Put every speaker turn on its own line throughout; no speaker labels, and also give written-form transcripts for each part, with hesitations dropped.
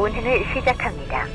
운행을 시작합니다.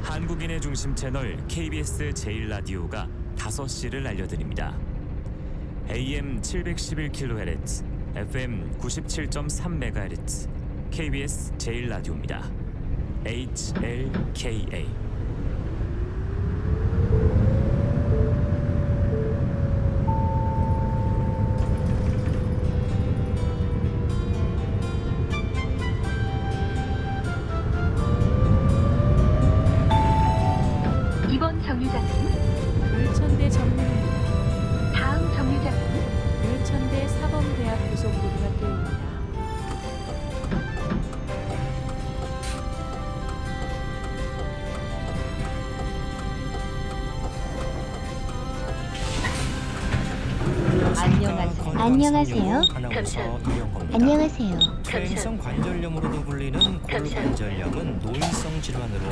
한국인의 중심 채널 KBS 제1라디오가 5시를 알려드립니다. AM 711kHz, FM 97.3MHz, KBS 제1라디오입니다. HLKA.
이번 정류장은
율천대 정문입니다.
다음 정류장은
율천대 사범대학 부속고등학교입니다.
안녕하세요. 안녕하세요.
퇴행성 관절염으로도 불리는 골관절염은 노인성 질환으로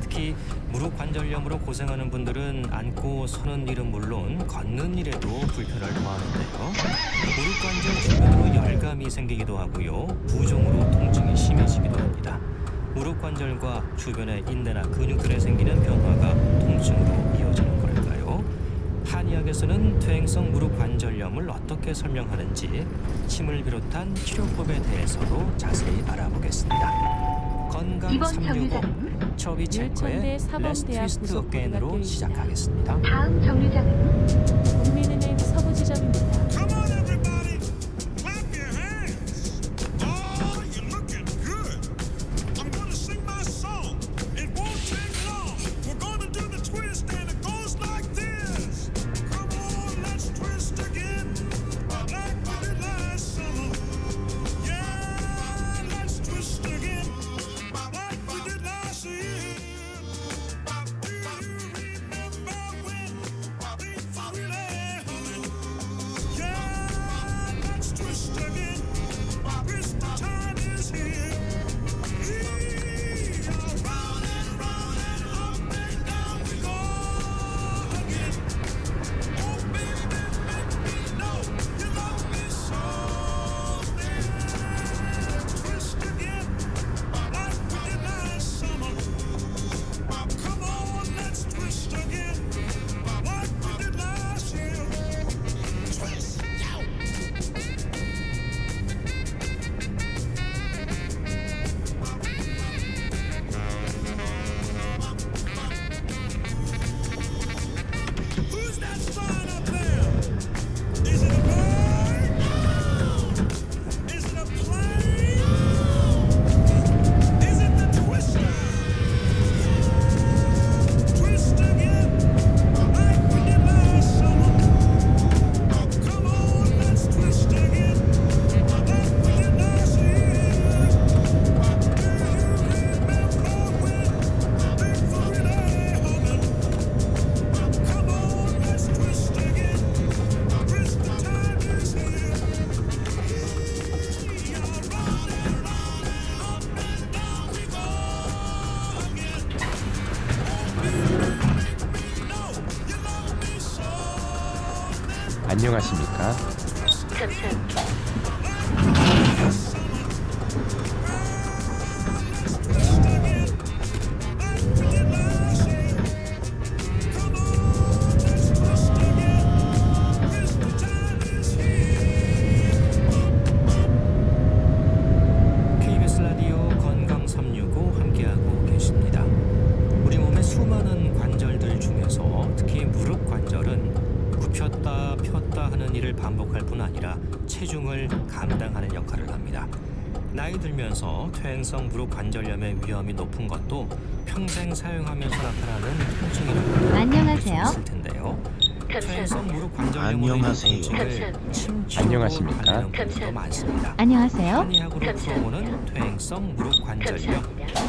특히 무릎 관절염으로 고생하는 분들은 앉고 서는 일은 물론 걷는 일에도 불편을 더하는데요. 무릎 관절 주변으로 열감이 생기기도 하고요. 부종으로 통증이 심해지기도 합니다. 무릎 관절과 주변의 인대나 근육들에 생기는 변화가 통증으로 이어지는 걸까요? 한의학에서는 퇴행성 무릎 관절염을 어떻게 설명하는지 침을 비롯한 치료법에 대해서도 자세히 알아보겠습니다. 건강
이번
365
정류장은
처비 체커의
율천대 사범대학
레스 트위스트
부속고등학교입니다.
어게인으로 시작하겠습니다.
다음 정류장은
국민은행 서부지점입니다.
Come on, everybody, clap your hands. Oh, you're looking good. I'm going to sing my song. It won't take long. We're going to do the twist, and it goes like this. Come on, let's twist again, like we did last summer. Yeah, let's twist again, like we did last year. Do you remember when things were really humming?
안녕하십니까?
감사합니다.
KBS 라디오 건강 365 함께하고 계십니다. 우리 몸의 수많은 관절들 중에서 특히 무릎 관절은 굽혔다 폈다 하는 일을 반복할 뿐 아니라 체중을 감당하는 역할을 합니다. 나이 들면서 퇴행성 무릎 관절염의 위험이 높은 것도 평생 사용하면서 나타나는 통증이라고
안녕하세요.
있을 텐데요. 퇴행성 무릎 관절염으로
안녕하세요. 안녕하십니까?
관련 더 많습니다.
안녕하세요.
한의학으로 풀어보는 퇴행성 무릎 관절염,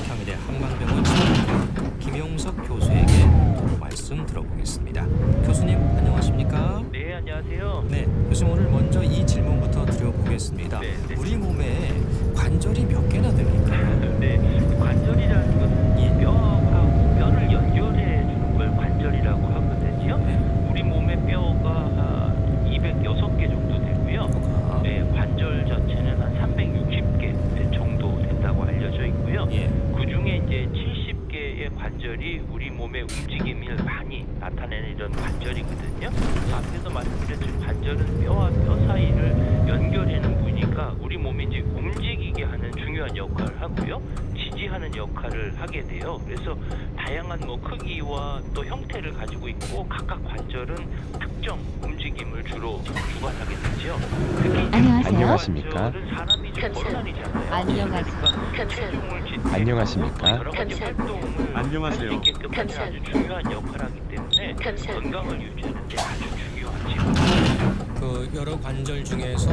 경희대 한방병원 치과의과 김용석 교수에게 말씀 들어보겠습니다. 교수님 안녕하십니까?
네, 안녕하세요.
네, 교수님 오늘 먼저 이 질문부터 드려보겠습니다.
네, 네.
우리 몸에 관절이 몇 개나 됩니까?
네, 관절이라는 것은 이 뼈하고 뼈를 연결해 주는 걸 관절이라고 하거든요.
네.
우리 몸의 뼈가 206개 정도 되고요.
아,
네, 관절 자체는 한 360개 정도 된다고 알려져 있고요.
예.
그 중에 이제 70개의 관절이 우리 몸의 움직임을 많이 나타내는 이런 관절이거든요. 앞에서 말씀드렸지만 관절은 뼈와 뼈 사이를 연결하는 부위니까 우리 몸이 이제 움직이게 하는 중요한 역할을 하고요. 지지하는 역할을 하게 돼요. 그래서 다양한 뭐 크기와 또 형태를 가지고 있고 각각 관절은 특정 움직임을 주로 주관하게 되죠. 특히
안녕하세요.
안녕하십니까?
관절은 사람이 좀 걸어다니잖아요.
안녕하세요.
그러니까 체중을 지탱하고
안녕하십니까?
여러 가지 활동을
안녕하세요.
할 수 있게끔 하는 아주 중요한 역할을 하기 때문에 건강을 유지하는 데 아주 중요하죠.
그 여러 관절 중에서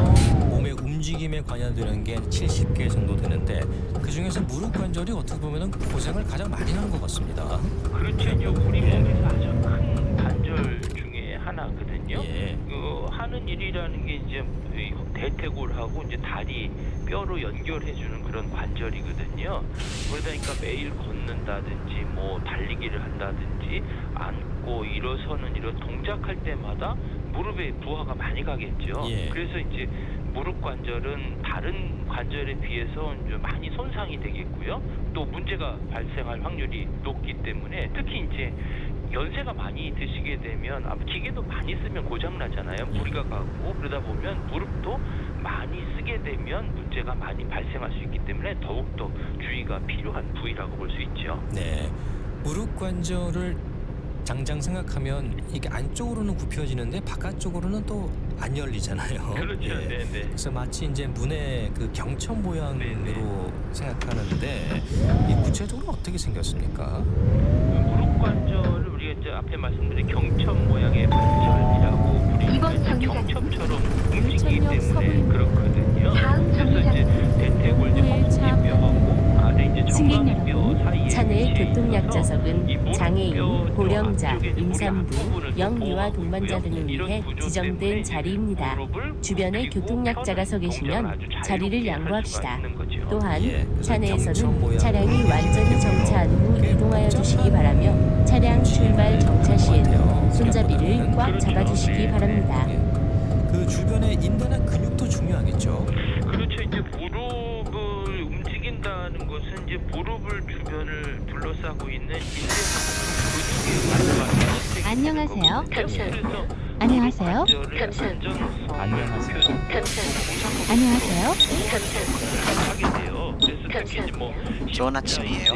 몸의 움직임에 관여되는 게 70개 정도 되는데 그 중에서 무릎 관절이 어떻게 보면 고생을 가장 많이 하는 것 같습니다.
그렇죠. 이제 우리 몸에서 가장 큰 관절 중에 하나거든요.
예.
그 하는 일이라는 게 이제 이 대퇴골하고 이제 다리 뼈로 연결해주는 그런 관절이거든요. 그러다 보니까 매일 걷는다든지 뭐 달리기를 한다든지 앉고 일어서는 이런 동작할 때마다 무릎에 부하가 많이 가겠죠.
예.
그래서 이제 무릎 관절은 다른 관절에 비해서 좀 많이 손상이 되겠고요. 또 문제가 발생할 확률이 높기 때문에 특히 이제 연세가 많이 드시게 되면 기계도 많이 쓰면 고장 나잖아요. 무리가 가고 그러다 보면 무릎도 많이 쓰게 되면 문제가 많이 발생할 수 있기 때문에 더욱더 주의가 필요한 부위라고 볼 수 있죠.
네, 무릎 관절을 장장 생각하면 이게 안쪽으로는 굽혀지는데 바깥쪽으로는 또 안 열리잖아요.
그렇죠.
예.
네네.
그래서 마치 이제 문의 그 경첩 모양으로
네네.
생각하는데 이 구체적으로 어떻게 생겼습니까?
무릎 관절을 우리가 이제 앞에 말씀드린 경첩 모양의 관절이라고 부르는
이번 정류장은
경첩처럼 움직이기
울천역
때문에
서부입니다.
그렇거든요.
다음
그래서 이제
정류장은
대퇴골 이제
후에 차
허벅지뼈하고 아래 이제
승객
정강이뼈 사이에
차내
위치해
교통약자석은
있어서 이
장애인,
무릎뼈
고령자,
앞쪽에 이제
임산부,
무릎 앞부분을
영유아
보호하고
동반자
있고요.
등을
이런
위해
구조
지정된
때문에 이제
자리입니다.
무릎을
주변에
굽히고
교통약자가 서
펴는
계시면
동작을 아주
자리를
자유롭게 할
양보합시다.
수가 있는 거죠.
또한
예, 그래서 경첩
차내에서는
모양으로
차량이 완전히
이렇게
정차한 후
꽤
이동하여 주시기
복잡한
바라며 차량 출발 정차 시에는 손잡이를 꽉
그렇죠.
잡아주시기
네,
바랍니다.
예. 그 주변에 인대나 근육도 중요하겠죠.
그렇죠. 이제 무릎을 움직인다는 것은 이제 무릎을 주변을 둘러싸고 있는 인대 근육의
안녕하세요.
그래서
안녕하세요.
감사합니다.
안녕하세요.
안녕하세요.
하게 돼요. 그래서 특히 이제 뭐
좋은 아침이에요.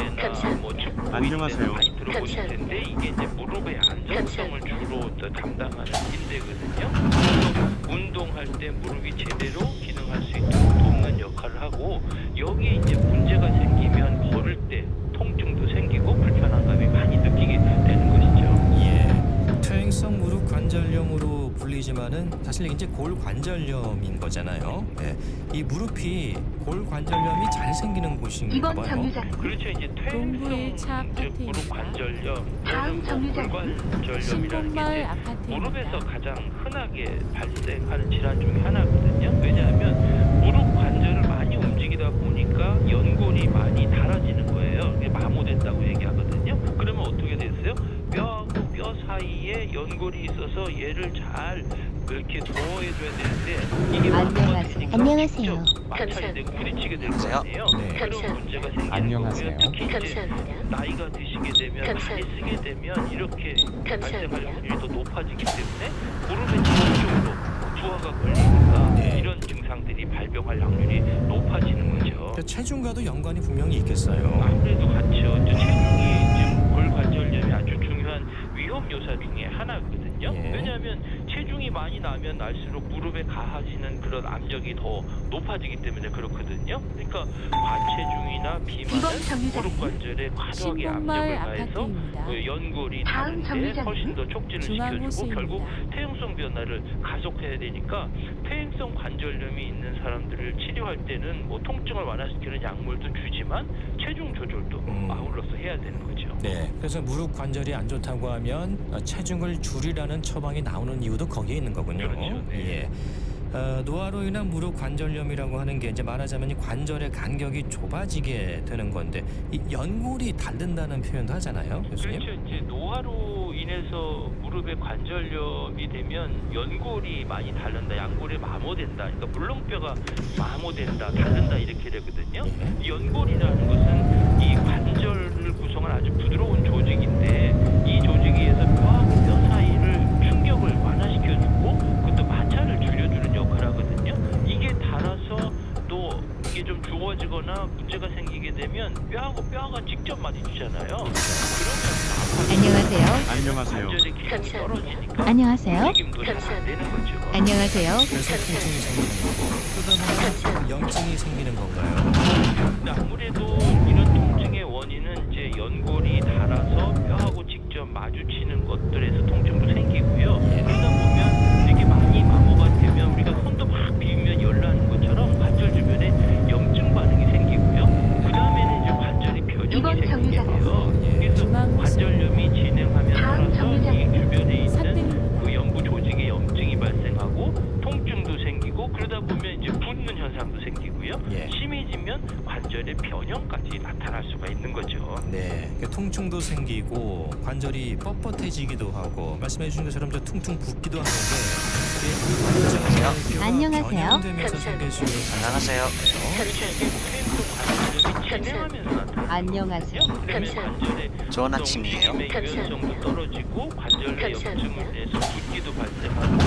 뭐
안녕하세요.
많이 들어보실 텐데 이게 이제 무릎의 안정성을 주로 더 담당하는 인대거든요. 그래서 운동할 때 무릎이 제대로 기능할 수 있도록 돕는 역할을 하고 여기에 이제 문제가 생기면 걸을 때 통증도 생기고 불편한 감이 많이 느끼게 되는 것이죠.
예, 퇴행성 무릎 관절염으로 불리지만은 사실 이제 골관절염인 거잖아요. 예, 이 무릎이 골관절염이 잘 생기는 곳인가
이번
봐요.
정류장은
그렇죠. 이제
동부의 차
퇴행성 이제 무릎
아파트입니다.
관절염
다음 정류장은
골관절염이라는
신봉마을
게 이제
아파트입니다.
무릎에서 가장 흔하게 발생하는 질환 중에 하나거든요. 왜냐하면 무릎 관절을 많이 움직이다 보니까 연골이 많이 닳아지는 거예요. 이게 마모된다고 얘기하거든요. 그러면 어떻게 됐어요? 뼈하고 뼈 사이 사이에 연골이 있어서 얘를 잘 이렇게 보호해줘야 되는데 이게
안녕하세요. 안녕하세요.
마찰이 되고 부딪히게 될 거 아니에요. 그런 문제가 생기는
안녕하세요.
거고요. 특히 이제
감사합니다.
나이가 드시게 되면 많이
감사합니다.
쓰게 되면 이렇게 발생할
감사합니다.
확률이 더 높아지기 때문에 무릎의 지속적으로 부하가 걸리니까
네.
이런 증상들이 발병할 확률이 높아지는 거죠.
그러니까 체중과도 연관이 분명히 있겠어요.
아무래도 같죠. 이제 체중이 지금 골관절염이 아주 중요한 위험 요소 중에 하나거든요.
예.
왜냐하면 체중이 많이 나면 날수록 무릎에 가해지는 그런 압력이 더 높아지기 때문에 그렇거든요. 그러니까 과체중이나 비만은
이번 정류장은
무릎 관절에 과도하게
신봉마을
압력을 가해서
아파트입니다.
연골이
다음
다른데
정류장은
훨씬 더 촉진을
중앙호수입니다.
시켜주고 결국 퇴행성 변화를 가속해야 되니까 퇴행성 관절염이 있는 사람들을 치료할 때는 뭐 통증을 완화시키는 약물도 주지만 체중 조절도 아울러서 해야 되는 거죠.
네, 그래서 무릎 관절이 안 좋다고 하면 체중을 줄이라는 처방이 나오는 이유도 거기에 있는 거군요.
그렇죠. 네.
예. 노화로 인한 무릎 관절염이라고 하는 게 이제 말하자면 이 관절의 간격이 좁아지게 되는 건데 이 연골이 닳는다는 표현도 하잖아요, 교수님.
그렇죠. 이제 노화로 인해서 무릎에 관절염이 되면 연골이 많이 닳는다, 양골이 마모된다. 그러니까 물렁뼈가 마모된다, 닳는다 이렇게 되거든요.
예.
이 연골이라는 것은 이 관절을 구성한 아주 부드러운 조직인데 이 조직에 의해서 뼈하고 뼈 사이를 충격을 완화시켜주고 그것도 마찰을 줄여주는 역할을 하거든요. 이게 닳아서 또 이게 좀 주워지거나 문제가 생기게 되면 뼈하고 뼈가 직접 마주치잖아요. 그러면
안녕하세요.
안녕하세요.
관절의 기능이
감사합니다.
떨어지니까
안녕하세요.
움직임도 잘 안 되는 거죠.
안녕하세요.
그래서 통증이 생기는 거고 그러다 보면 염증이 생기는 건가요?
근데 아무래도 이런 통증의 원인은 이제 연골이 닳아서 뼈하고 직접 마주치는 것들에서 통증도 생기고요. 그러다 보면 이렇게 많이 마모가 되면 우리가 손도 막 비우면 열나는 것처럼 관절 주변에 염증 반응이 생기고요. 그 다음에는 이제 관절이 변형이
이번
생기게
정류장은
돼요. 그래서
중앙호수.
관절염이 진행하면
다음
따라서 이
정류장은
주변에 있는
산등입니다.
그 연부 조직에 염증이 발생하고 통증도 생기고 그러다 보면 이제 붓는 현상도 생기고요.
예.
심해지면 관절의 변형까지 나타날 수가 있는 거죠.
네, 그러니까 통증도 생기고 관절이 뻣뻣해지기도 하고 말씀해 주신 것처럼 저 퉁퉁 붓기도 하는데 이게 관절뼈가
안녕하세요.
변형되면서 생길 수 있는
안녕하세요. 진행하면서 나타나는
안녕하세요.
거거든요. 그러면 관절의
좋은
아침이에요. 유연성도 떨어지고 관절의
감사합니다.
염증을 내서 붓기도 발생하고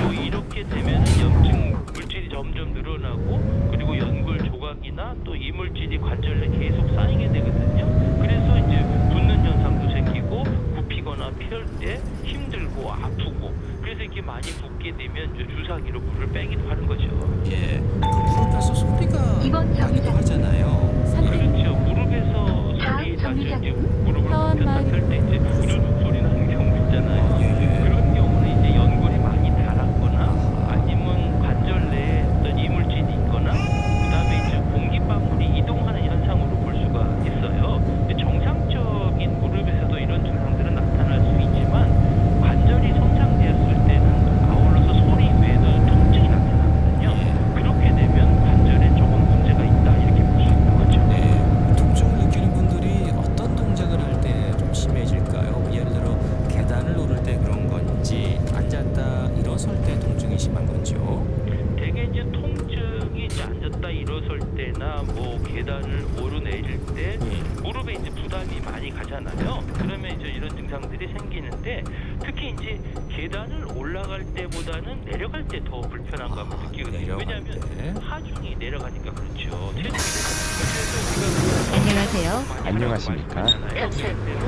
또 이렇게 되면 염증 물질이 점점 늘어나고 그리고 연골 조각이나 또 이물질이 관절 내 계속 쌓이게 되거든요. 그래서 이제 붓는 현상도 생기고 굽히거나 펼 때 힘들고 아프고 그래서 이렇게 많이 붓게 되면 이제 주사기로 물을 빼기도 하는 거죠.
예, 그 무릎에서 소리가
이번
나기도
정류장.
하잖아요.
산등입니다.
그렇죠. 무릎에서
다음
소리 나죠.
정류장.
이제 무릎을
하원
굽혔다
마을.
펼때 이제 우르르 소리 나는 경우 있잖아요.
예.
그런 경우는 이제 연골이 많이 닳았거나 아니면 관절 내에 어떤 이물질이 있거나 그다음에 이제 공기방울이 이동하는 현상으로 볼 수가 있어요. 근데 정상적인 무릎에서도 이런 증상들은 나타날 수 있지만 관절이 손상되었을 때는 아울러서 소리 외에도 통증이 나타나거든요. 그렇게 되면 관절에 조금 문제가 있다 이렇게 볼 수 있는 거죠.
네, 통증을 느끼는 분들이 어떤 동작을 할 때 좀 심해질까요? 예를 들어 계단을 오를 때 그런 건지 앉았다 일어설 때 통증이 심한 건지요?
대개 이제 통증이 이제 앉았다 일어설 때나 뭐 계단을 오르내릴 때 무릎에 이제 부담이 많이 가잖아요. 그러면 이제 이런 증상들이 생기는데 특히 이제 계단을 올라갈 때보다는 내려갈 때 더 불편한 감을 느끼거든요.
내려갈
왜냐하면
때.
하중이 내려가니까 그렇죠. 체중이 내려가니까 그래서 우리가
안녕하세요.
안녕하십니까?
감사합니다.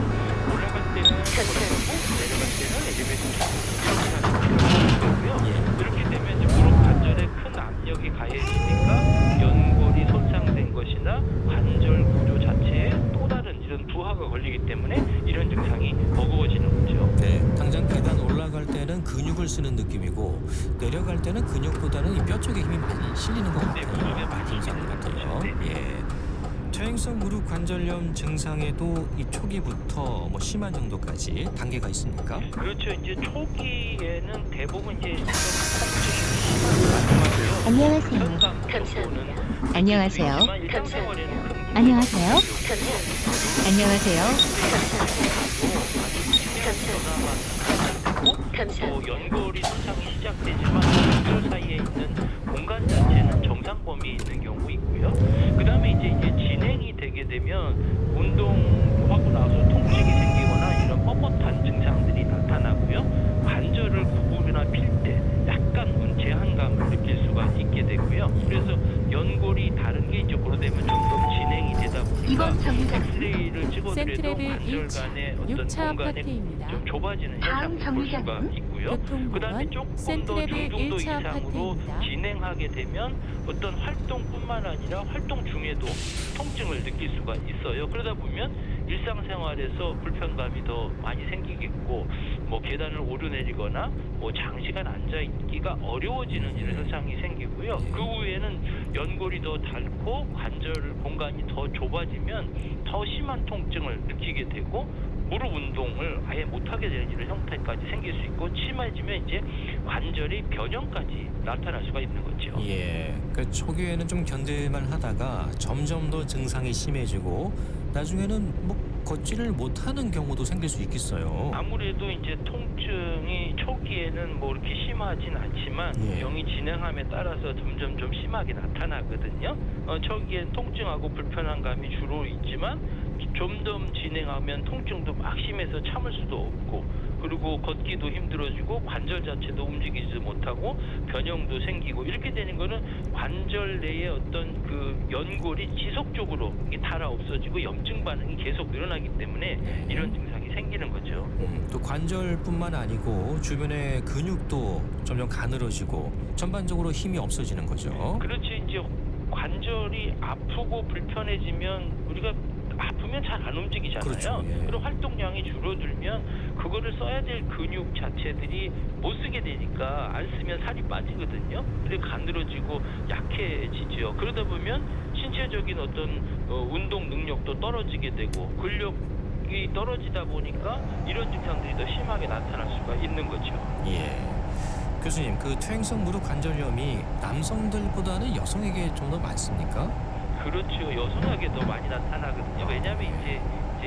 올라갈 때는
감사합니다.
내려갈 때는 엘리베이터 타고 그렇게 되면 이제 무릎 관절에 큰 압력이 가해지니까 연골이 손상된 것이나 관절 구조 자체에 또 다른 이런 부하가 걸리기 때문에 이런 증상이 버거워지는 거죠.
네, 당장 계단 올라갈 때는 근육을 쓰는 느낌이고 내려갈 때는 근육보다는 이 뼈 쪽에 힘이 많이 실리는 것
네,
같아요.
무릎에 많이
증상
실리는
같아요.
거죠. 네.
예. 퇴행성 무릎 관절염 증상에도 이 초기부터 뭐 심한 정도까지 단계가 있습니까?
그렇죠. 이제 초기에는 대부분 이제 좀
안녕하세요.
감사합니다.
안녕하세요.
일상생활에는 큰 문제가
안녕하세요.
감사합니다.
안녕하세요.
감사합니다.
전화만
감사합니다.
연골이 손상이 시작되지만 관절 사이에 있는 공간 자체는 정상 범위에 있는 경우 있고요. 그다음에 이제 진행이 되게 되면 운동하고 나서 통증이 생기거나 이런 뻣뻣한 증상들이 나타나고요. 관절을 구부리나 필 때 약간 제한감을 느낄 수가 있게 되고요. 그래서 연골이 다른 게 이쪽으로 되면 좀 더 진행이 되다 보니까 엑스레이를 찍어드려도
센트레빌
관절
1차
간의 어떤
6차
공간에
아파트입니다.
좀 좁아지는 현상을 볼 수가 있고요. 그다음에
교통보건
조금 더
센트레빌
중등도
1차
이상으로
아파트입니다.
진행하게 되면 어떤 활동뿐만 아니라 활동 중에도 통증을 느낄 수가 있어요. 그러다 보면 일상생활에서 불편감이 더 많이 생기겠고 뭐 계단을 오르내리거나 뭐 장시간 앉아 있기가 어려워지는 이런 현상이 생기고요. 그 후에는 연골이 더 닳고 관절 공간이 더 좁아지면 더 심한 통증을 느끼게 되고 무릎 운동을 아예 못하게 되는 이런 형태까지 생길 수 있고 심해지면 이제 관절의 변형까지 나타날 수가 있는 거죠.
예, 그 초기에는 좀 견딜만 하다가 점점 더 증상이 심해지고 나중에는 뭐 걷지를 못하는 경우도 생길 수 있겠어요.
아무래도 이제 통증이 초기에는 뭐 이렇게 심하진 않지만
예.
병이 진행함에 따라서 점점 좀 심하게 나타나거든요. 초기엔 통증하고 불편한 감이 주로 있지만 점점 진행하면 통증도 막 심해서 참을 수도 없고 그리고 걷기도 힘들어지고 관절 자체도 움직이지 못하고 변형도 생기고 이렇게 되는 거는 관절 내에 어떤 그 연골이 지속적으로 닳아 없어지고 염증 반응이 계속 늘어나기 때문에 이런 증상이 생기는 거죠.
또 관절뿐만 아니고 주변의 근육도 점점 가늘어지고 전반적으로 힘이 없어지는 거죠.
그렇지. 이제 관절이 아프고 불편해지면 우리가 아프면 잘 안 움직이잖아요.
그렇죠, 예.
그리고 활동량이 줄어들면 그거를 써야 될 근육 자체들이 못 쓰게 되니까 안 쓰면 살이 빠지거든요. 그리고 가늘어지고 약해지죠. 그러다 보면 신체적인 어떤 운동 능력도 떨어지게 되고 근력이 떨어지다 보니까 이런 증상들이 더 심하게 나타날 수가 있는 거죠.
예. 교수님, 그 퇴행성 무릎 관절염이 남성들보다는 여성에게 좀 더 많습니까?
그렇죠. 여성에게 더 많이 나타나거든요. 왜냐하면 이제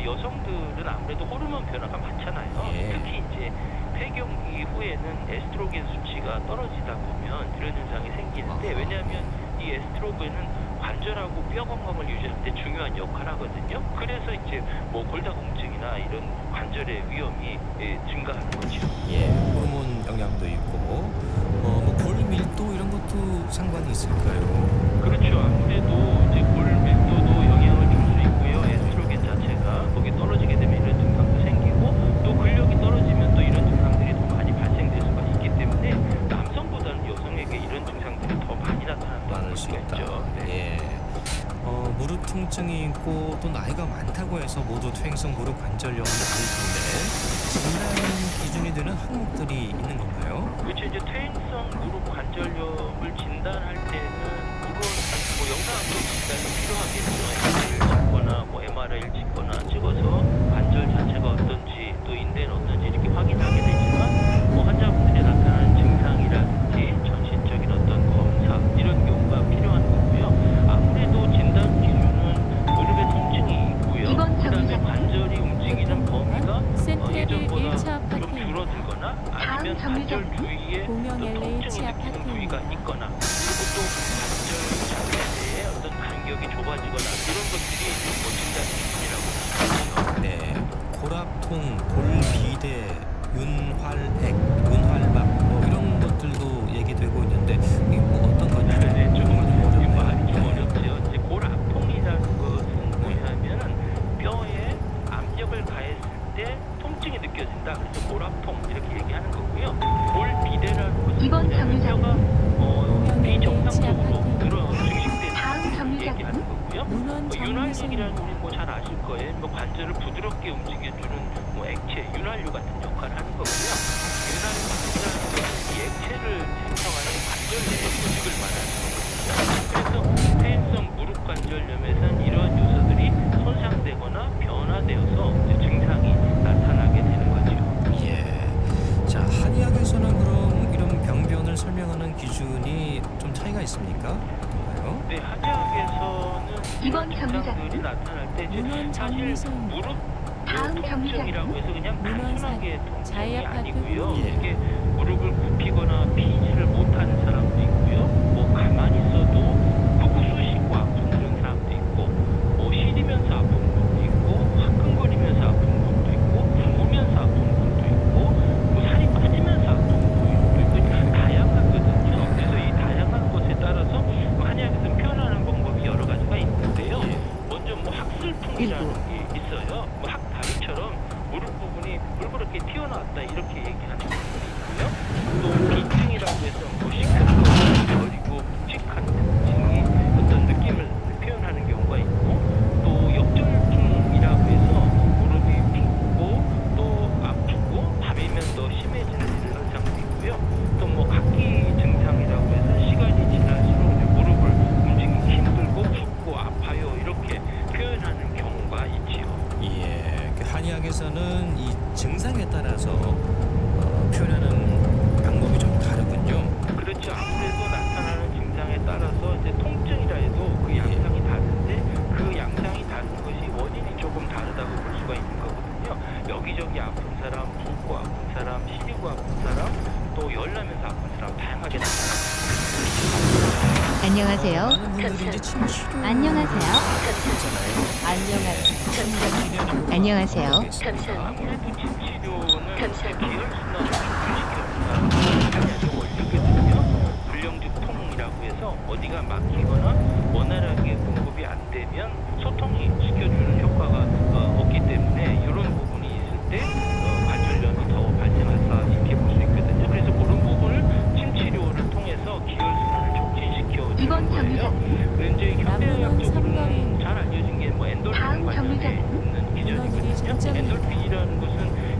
여성들은 아무래도 호르몬 변화가 많잖아요.
예.
특히 이제 폐경기 후에는 에스트로겐 수치가 떨어지다 보면 이런 현상이 생기는데 왜냐하면 이 에스트로겐은 관절하고 뼈 건강을 유지할 때 중요한 역할을 하거든요. 그래서 이제 뭐 골다공증이나 이런 관절의 위험이 증가하는 거죠.
예, 호르몬 영향도 있고 뭐 골 밀도 이런 것도 상관이 있을까요?
그렇죠. 아무래도 이제 골 밀도도 영향을 줄 수 있고요. 에스트로겐 자체가 거기 떨어지게 되면 이런 증상도 생기고 또 근력이 떨어지면 또 이런 증상들이 더 많이 발생될 수가 있기 때문에 남성보다는 여성에게 이런 증상들이 더 많이 나타난다는
많을
걸
수
수가
있다.
있죠. 네.
예. 무릎 통증이 있고 또 나이가 많다고 해서 모두 퇴행성 무릎 관절염은 아닐 텐데 진단 기준이 되는 항목들이 있는 건가요?
그렇죠. 이제 퇴행성 무릎 관절염을 진단할 때는 물론 뭐 영상으로 진단이 필요하겠죠. 엑스레이를 찍거나 뭐 MRI를 찍어서 관절 자체가 어떤지 또 인대는 어떤지 이렇게 확인하게 되지만 뭐 환자분들이 나타나는 증상이라든지 전신적인 어떤 검사 이런 경우가 필요한 거고요. 아무래도 진단 기준은 무릎에 통증이 있고요. 그다음에 관절이 움직이는 범위가
센트레빌
예전보다
1차
좀
아파트입니다.
줄어들거나 아니면 관절 주위에
공영
또
LH
통증이 느끼는
아파트입니다.
부위가 있거나 그리고 또 관절 자체에 어떤 간격이 좁아지거나 이런 것들이 뭐 진단 기준이라고 하죠.
네. 고랍통, 골비대, 윤활액, 윤활막 뭐 이런 것들도 얘기되고 있는데 이게 뭐 어떤 건지
네, 좀
어렵네요.
말이 좀 어렵죠. 이제 골압통이라는 것은 뭐냐면은 뼈에 압력을 가했을 때 통증이 느껴진다. 그래서 골압통 이렇게 얘기하는 거고요. 골비대라는 것은 뭐냐면 뼈가 비정상적으로 증식되는 얘기하는 거고요.
문헌
윤활력이라는
정리소입니다.
우리 뭐 잘 아실 거예요. 뭐 관절을 부드럽게 움직여주는 뭐 액체, 윤활유 같은 역할을 하는 거고요. 윤활유라는 것은 이 액체를 생성하는 관절 내의 조직을 말하는 거거든요. 그래서 퇴행성 무릎 관절염에서는 이러한 요소들이 손상되거나 변화되어서 이제 증상이 나타나게 되는 거죠.
예. 자, 한의학에서는 그럼 이런 병변을 설명하는 기준이 좀 차이가 있습니까? 어떤가요?
네, 한의학에서는 이런 증상들이 나타날 때 이제
문헌
사실
정리소입니다.
무릎 통증이라고 해서 그냥 단순하게 통증이
자이 아파트
아니고요.
예.
이게 무릎을 굽히거나 피지를 못하는 사람도 있고요. 뭐 가만히 있어도 꾹꾹 쑤시고 아픈 그런 사람도 있고, 뭐 시리면서 아픈 분도 있고, 화끈거리면서 아픈 분도 있고, 굶으면서 아픈 분도 있고, 뭐 살이 빠지면서 아픈 분도 있고, 다양하거든요. 그래서 이 다양한 것에 따라서 한의학에서 표현하는 방법이 여러 가지가 있는데요. 먼저 뭐 학슬풍이라는 게 있어요. 뭐 학다리처럼 무릎 부분이 불그렇게 튀어나왔다 이렇게 얘기하는 부분이 있고요. 또 비증이라고 해서 뭐 시큰둥 저리고 묵직한 특징이 어떤 느낌을 표현하는 경우가 있고, 또 역절풍이라고 해서 무릎이 붓고 또 아프고 밤이면 더 심해지는 이런 현상도 있고요. 또 뭐 각기 증상이라고 해서 시간이 지날수록 이제 무릎을 움직이기 힘들고 붓고 아파요 이렇게 표현하는 경우가 있지요.
예, 그 한의학에서는 이 증상에 따라서 표현하는 방법이 좀 다르군요.
그렇죠. 아무래도 나타나는 증상에 따라서 이제 통증이라 해도 그 양상이 다른데 그 양상이 다른 것이 원인이 조금 다르다고 볼 수가 있는 거거든요. 여기저기 아픈 사람, 붓고 아픈 사람, 시리고 아픈 사람, 또 열나면서 아픈 사람 다양하게 나타납니다.
안녕하세요.
많은 분들이 이제 침 치료
안녕하세요.
안녕하세요.
안녕하세요.
아무래도 침 치료는 기혈순환을 촉진시켜준다는 한의학의 원리거든요. 불량증통이라고 해서 어디가 막히거나 원활하게 공급이 안 되면 소통이 시켜주는 효과가 없기 때문에 이런 부분이 있을 때 관절염이 더 발생한다 이렇게 볼 수 있거든요. 그래서 그런 부분을 침 치료를 통해서 기혈순환을 촉진시켜주는 거예요. 그런데 이제 현대의학적으로는 잘 알려진 게 뭐 엔돌핀 관련돼 있는 기전이거든요. 엔돌핀이라는 것은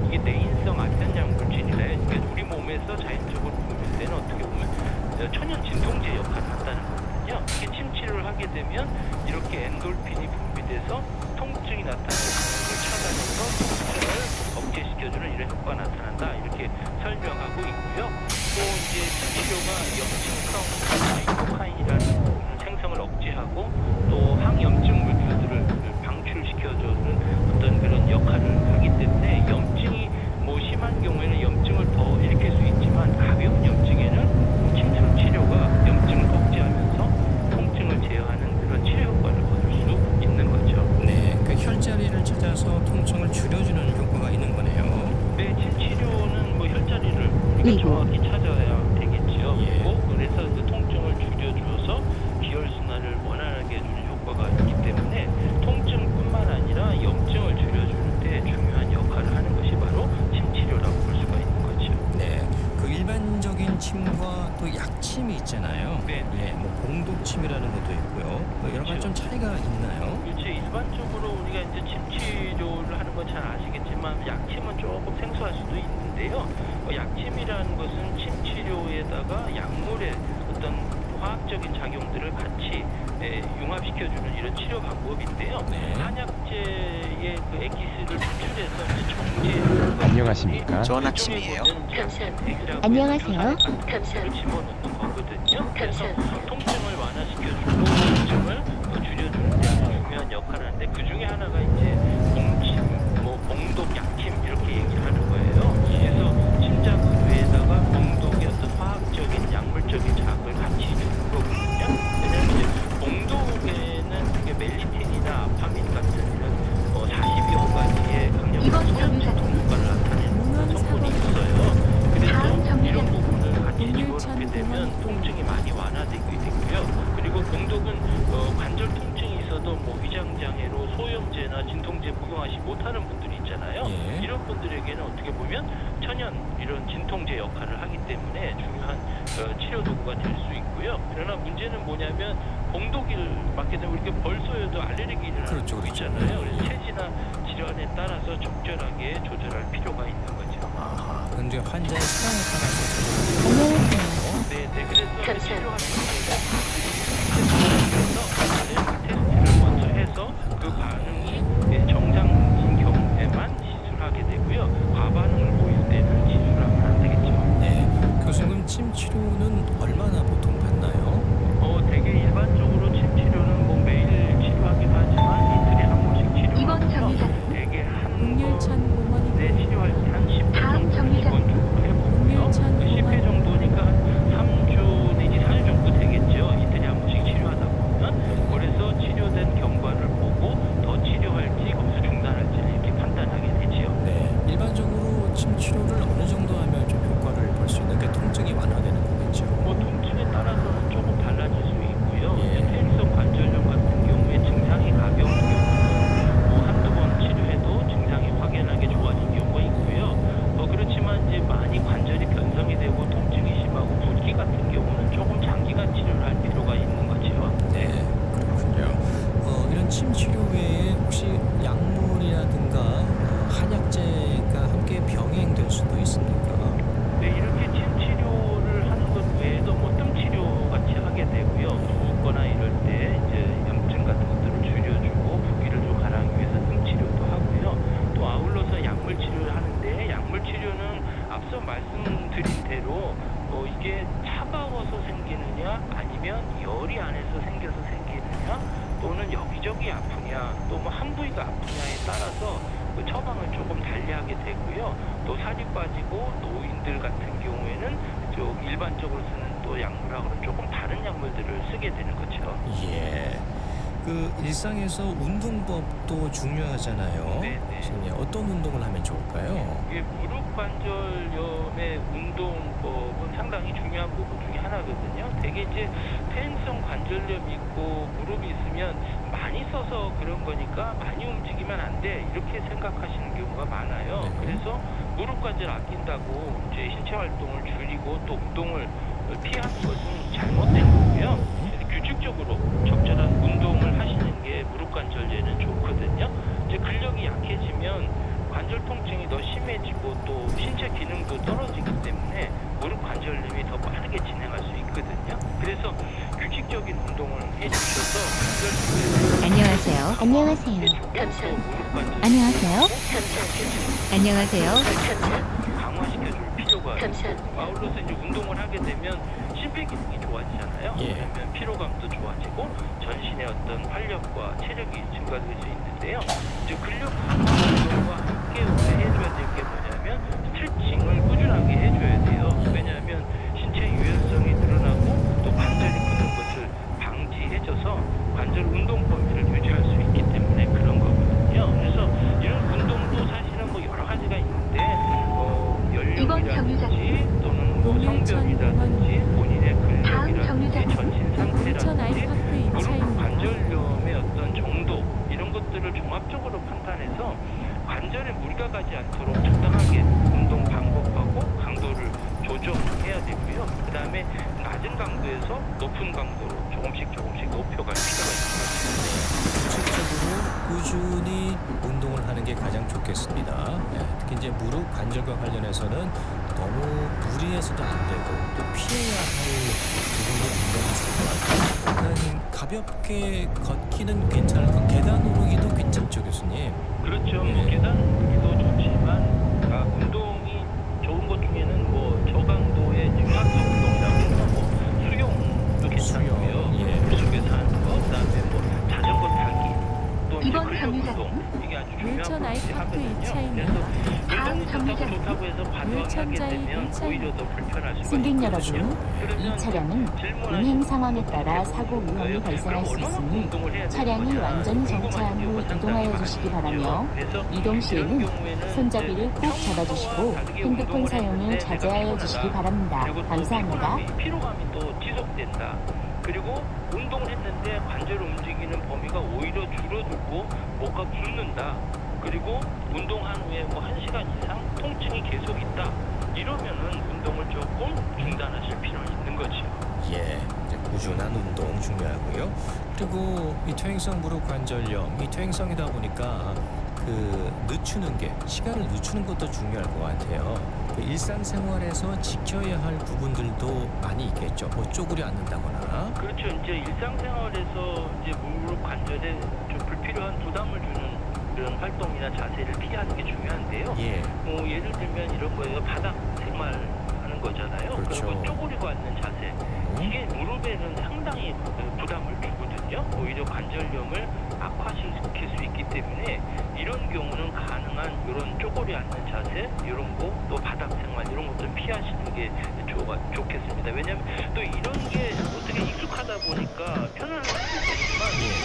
이게 내인성 안전장 물질이라 이게 우리 몸에서 자연적으로 분비될 때는 어떻게 보면 천연 진통제 역할을 한다는 거거든요. 이게 침 치료를 하게 되면 이렇게 엔돌핀이 분비돼서 통증이 나타나는 걸 찾아내서 통증을 억제시켜주는 이런 효과가 나타난다 이렇게 설명하고 있고요. 또 이제 침 치료가 염증성 사이토카인이라는 생성을 억제하고 또 항염증 물질들을 방출시켜주는 어떤 그런 역할을 하기 때문에 염증이 뭐 심한 경우에는 염증을 더 일으킬 수 있지만 가벼운 염증에는 침술 치료가 염증을 억제하면서 통증을 제어하는 그런 치료 효과를 거둘 수 있는 거죠.
네, 그 혈자리를 찾아서 통증을 줄여주는 효과가 있는 거네요.
네, 침 치료는 뭐 혈자리를 우리가 정확히 찾아야 되겠지요.
예.
그래서 그 통증을 줄여줘서 기혈순환을 원활하게 해주는 효과가 있기 때문에 통증뿐만 아니라 염증을 줄여주는데 중요한 역할을 하는 것이 바로 침 치료라고 볼 수가 있는 거죠.
네, 그 일반적인 침과 또 약침이 있잖아요.
네.
예, 뭐 봉독침이라는 것도 있고요. 뭐 여러 가지 좀 차이가 있나요?
그렇죠. 일반적으로 우리가 이제 침 치료를 하는 건 잘 아시겠지만 약침은 조금 생소할 수도 있는데요. 약침이라는 것은 침 치료에다가 약물의 어떤 화학적인 작용들을 같이 융합시켜주는 이런 치료 방법인데요.
네.
한약재의 그 액기스를 추출해서 이제 정제.
안녕하십니까?
전 아침이에요.
안녕하세요.
를 집어넣는 거거든요. 그래서 통증을 완화시켜주고 통증을 줄여주는 데 아주 중요한 역할을 하는데 그 중에 하나가 이제 봉침, 뭐 봉독, 약침 이렇게 얘기를 하는 거예요. 그래서 침자극 외에다가 봉독의 어떤 화학적인 약물적인 자극을 같이 주는 거거든요. 왜냐하면 이제 봉독에는 그게 멜리틴이나 아파민 같은 이런 40여 가지의 강력한 소염진통 효과를 나타내는 성분이 있어요. 그래서 이런 부분을 같이 집어넣게 되면 통증이 많이 완화되고 있고요. 그리고 봉독은 관절 통증이 있어도 뭐 위장장애로 소염제나 진통제 복용하지 못하는 분들이 있잖아요.
예.
이런 분들에게는 어떻게 보면 천연 이런 진통제 역할을 하기 때문에 중요한 치료 도구가 될 수 있고요. 그러나 문제는 뭐냐면 봉독을 맞게 되면 이렇게 벌써여도 알레르기를 일어나는
그렇죠,
거
그렇죠.
있잖아요. 그래서 체질이나 질환에 따라서 적절하게 조절할 필요가 있는 거죠.
아하, 그럼 이제 환자의 상황에 따라서
안녕하세요.
네, 그래서 치료하는 테스트를 먼저 해서 그 반응이 정상인 경우에만 시술하게 되고요. 과반응을 보일 때는 시술하면 안 되겠죠.
네, 교수님 침 치료는 얼마나 보통 받나요?
되게 일반적으로 침 치료는 뭐 매일 치료하기도 하지만 이틀에 한 번씩 치료하고요. 되게 한 따라서 그 처방을 조금 달리하게 되고요. 또 살이 빠지고 노인들 같은 경우에는 좀 일반적으로 쓰는 또 약물하고는 조금 다른 약물들을 쓰게 되는 거죠.
예. 그 일상에서 운동법도 중요하잖아요.
네, 네.
선생님, 어떤 운동을 하면 좋을까요?
이게 무릎 관절염의 운동법은 상당히 중요한 부분 중에 하나거든요. 대개 이제 퇴행성 관절염이 있고 무릎이 있으면 많이 써서 그런 거니까 많이 움직이면 안 돼 이렇게 생각하시는 경우가 많아요.
네.
그래서 무릎 관절 아낀다고 이제 신체 활동을 줄이고 또 운동을 피하는 것은 잘못된 거고요. 규칙적으로 적절한 운동을 하시는 게 무릎 관절염에는 좋거든요. 이제 근력이 약해지면 관절 통증이 더 심해지고 또 신체 기능도 떨어지기 때문에 무릎 관절염이 더 빠르게 진행할 수 있거든요. 그래서 규칙적인 운동을 해주셔서
안녕하세요. 안녕하세요. 안녕하세요. 안녕하세요.
강화시켜줄 필요가 있고
감사합니다.
아울러서 이제 운동을 하게 되면 심폐기능이 좋아지잖아요.
예.
그러면 피로감도 좋아지고 전신의 어떤 활력과 체력이 증가될 수 있는데요. 이제 근력 강화 운동과 함께 우리가 해줘야 될 게 뭐냐면 스트레칭을 꾸준하게 해줘야 돼요. 왜냐하면 신체 유연성이 늘어나고 또 관절이 굳는 것을 방지해줘서 관절 운동 범위를 유지할 수 있기 때문에 그런 거거든요. 그래서 이런 운동도 사실은 뭐 여러 가지가 있는데 연령이라든지 또는 뭐 성별이라든지 본인의 근력이라든지 전신
울천
상태라든지
아이파크
무릎
2차입니다.
관절염의 어떤 정도 이런 것들을 종합적으로 판단해서 관절에 무리가 가지 않도록 적당하게 운동 방법하고 강도를 조정해야 되고요. 그 다음에 낮은 강도에서 높은 강도로 조금씩 높여갈 필요가 있는 것 같습니다.
규칙적으로 꾸준히 운동을 하는 게 가장 좋겠습니다. 예, 특히 이제 무릎 관절과 관련해서는 너무 무리해서도 안 되고 또 피해야 할 부분도 분명히 있을 것 같아요. 가볍게 걷기는 괜찮을 것 같아요. 계단 오르기도 괜찮죠, 교수님?
그렇죠.
네.
뭐 계단 오르기도 좋지만 운동이 좋은 것 중에는 뭐 저강도의 유산소 운동이라고 해서 뭐 수영도 괜찮고요.
수영, 예.
물속에서 하는 거, 그다음에 뭐 자전거 타기, 또 이제 근력 운동 이게 아주 중요한
울천
부분이
아이파크
하거든요.
2차입니다.
운동이 좋다고 해서 과도하게
울천자이
되면
1차입니다.
오히려 더 불편할 수가
승객
있거든요.
여러분, 이 차량은 운행 상황에 따라 사고 위험이 발생할 수 있으니 차량이 완전히 정차한 후 이동하여 주시기 바라며 이동 시에는 손잡이를 꼭 잡아주시고 핸드폰 사용을 자제하여 주시기 바랍니다. 감사합니다.
피로감이 또 지속된다. 그리고 운동을 했는데 관절 움직이는 범위가 오히려 줄어들고 뭐가 굳는다. 그리고 운동한 후에 뭐 1시간 이상 통증이 계속 있다. 이러면은 운동을 조금 중단하실 필요는 있는 거죠.
예, 이제 꾸준한 운동 중요하고요. 그리고 이 퇴행성 무릎 관절염, 이 퇴행성이다 보니까 그 늦추는 게 시간을 늦추는 것도 중요할 것 같아요. 그 일상생활에서 지켜야 할 부분들도 많이 있겠죠. 뭐 쪼그려 앉는다거나.
그렇죠. 이제 일상생활에서 이제 무릎 관절에 좀 불필요한 부담을 주는 그런 활동이나 자세를 피하는 게 중요한데요.
예,
뭐 예를 들면 이런 거예요. 바닥 생활하는 거잖아요.
그렇죠.
그리고 쪼그리고 앉는 자세. 이게 무릎에는 상당히 부담을 주거든요. 오히려 관절염을 악화시킬 수 있기 때문에 이런 경우는 가능한 이런 쪼그려 앉는 자세, 이런 거, 또 바닥 생활 이런 것들 피하시는 게 좋겠습니다. 왜냐하면 또 이런 게 어떻게 익숙하다 보니까 편안할 수도 있지만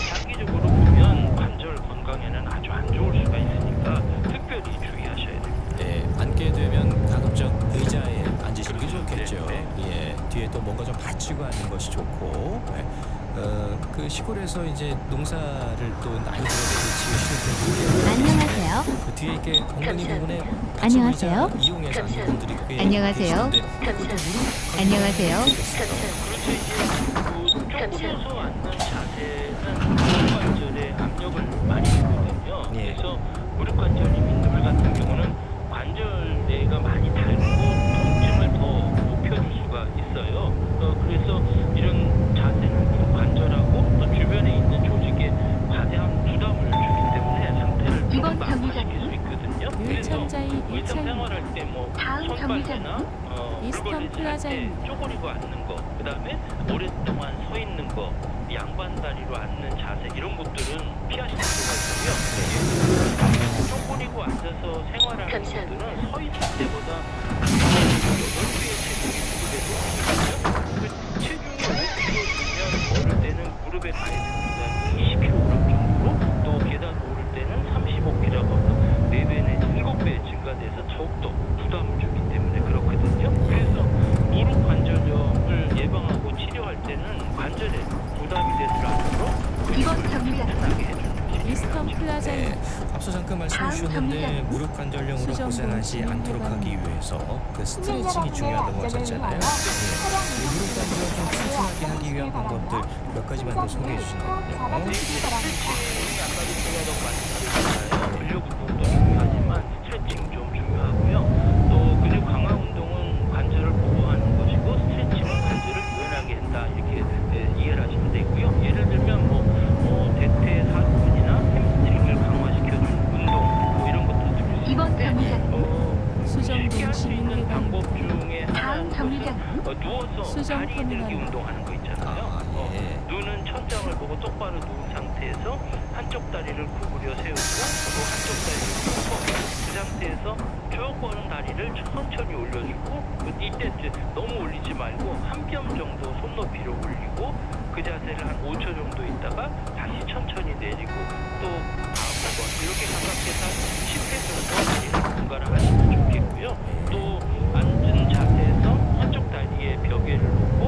장기적으로 보면 관절 건강에는 아주 안 좋을 수가 있으니까 특별히 주의하셔야 됩니다.
네, 앉게 되면 가급적 의자에 앉으시는 게 좋겠죠.
네,
예, 뒤에 또 뭔가 좀 받치고 앉는 것이 좋고. 네. 그 시골에서 이제 농사를 또 나이 들어서 지으시는 분들이
안녕하세요.
그 뒤에 이렇게 엉덩이 부분에
감사합니다.
안녕하세요.
이용해서 앉는 분들이 꽤
안녕하세요.
계시는데
감사합니다.
안녕하세요.
그렇죠. 이제 쪼그려서 앉는 자세는 무릎 관절에 압력을 많이 주거든요.
예.
그래서 무릎 관절 이민들 같은 경우는 관절 내가 많이 닳고 통증을 더 높여줄 수가 있어요. 그래서 이런 자세는 무릎 관절하고 또 주변에 있는 조직에 과대한 부담을 주기 때문에 상태를 좀 악화시킬 수 있거든요.
일천자이
일상생활할
일차입니다.
때뭐
다음
손빨래나
이스턴
물건을
플라자입니다.
살때 쪼그리고 앉는 거, 그다음에 오랫동안 서 있는 거, 양반 다리로 앉는 자세 이런 것들은 피하실 필요가 있고요. 쪼그리고 앉아서 생활하는
감사합니다.
분들은 서 있을 때보다 8배의 체중이 무릎에 놓이거든요. 그 체중이 5kg면 걸을 때는 무릎에 가야 됩니다. 20kg 정도로, 또 계단 오를 때는 35kg, 4배 내지 7배 증가돼서 더욱더 부담을 주기 때문에 그렇거든요. 그래서 무릎 관절염을 예방하고 치료할 때는 관절에 부담이 되지 않도록
이번 정류장
편하게 해주는 것이
이스턴
필요하죠.
플라자입니다.
앞서 잠깐 말씀해
다음
주셨는데
정류장은
무릎 관절염으로
수정동
고생하지 않도록 하기 위해서 그 스트레칭이 중요하다고 하셨잖아요. 이 무릎 관절 좀 튼튼하게 하기 위한 방법들 몇 가지만 더 소개해 주신다면요.
스트레칭이 아까도 중요하다고 말씀드렸잖아요. 근력 운동도 중요하지만 스트레칭 좀 중요하고요. 또 근육 강화 운동은 관절을 보호하는 것이고 스트레칭은 관절을 유연하게 한다, 이렇게 이해를 하시면 되고요. 예를 들면 대퇴 사근이나 햄스트링을 강화시켜주는 운동, 뭐 이런 것도 들을 수
이번
있는데
정류장은
수정동
쉽게 할 수 있는 방법
시민회관입니다.
중에
다음
하나는
정류장은
누워서
수정
다리 들기
터미널.
운동하는 거 있잖아요.
아, 예.
눈은 천장을 보고 똑바로 누운 상태에서 한쪽 다리를 구부려 세우고 또 한쪽 다리를 펴고 그 상태에서 쭉 뻗은 다리를 천천히 올려주고, 이때 이제 너무 올리지 말고 한 뼘 정도 손높이로 올리고 그 자세를 한 5초 정도 있다가 다시 천천히 내리고 또 다음 번 이렇게 반복해서 한 10회 정도 다리를 분갈아 하시면 좋겠고요. 또 앉은 자세에서 한쪽 다리에 벽에를 놓고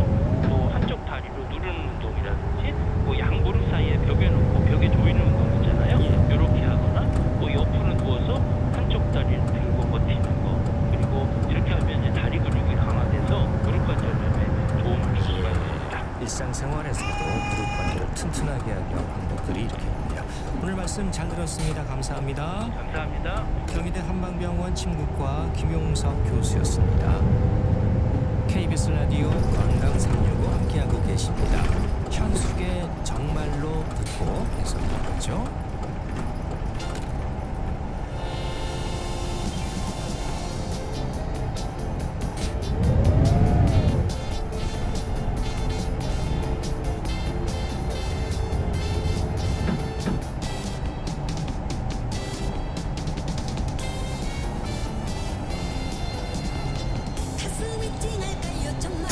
또 한쪽 다리로 누르는 운동이라든지 뭐 양무릎 사이에 벽에 놓고 벽에 조이는 운동 있잖아요. 이렇게 하거나 뭐 옆으로 누워서 한쪽 다리를 들고 버티는 거, 그리고 이렇게 하면 이제 다리 근육이 강화돼서 무릎 관절염에 도움을 줄 수가 있습니다.
일상생활에서도 무릎 관절을 튼튼하게 하기 위한 방법들이 이렇게 있네요. 오늘 말씀 잘 들었습니다. 감사합니다.
감사합니다.
경희대 한방병원 침구과 김용석 교수였습니다. KBS 라디오 건강 365 함께하고 계십니다. 현숙의 정말로 듣고 계속 이어가죠.
가슴이 찡할까요 정말로,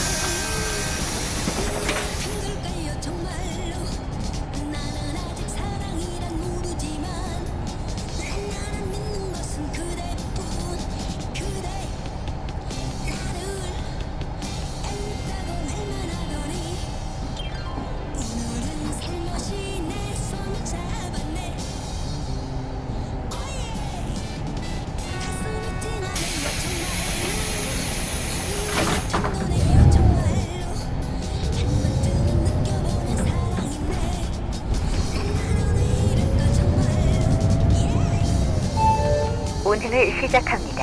힘들까요 정말로. 나는 아직 사랑이란 모르지만 나는 믿는 것은 그대뿐. 그대 나를 애밌다고 말만 하더니 오늘은 살며시 내 손을 잡았네. 가슴이 찡하네요 정말로. 너네요 정말로. 한 번쯤은 느껴보는 사랑인데 나는 왜 이럴까 정말로.
오늘을 시작합니다.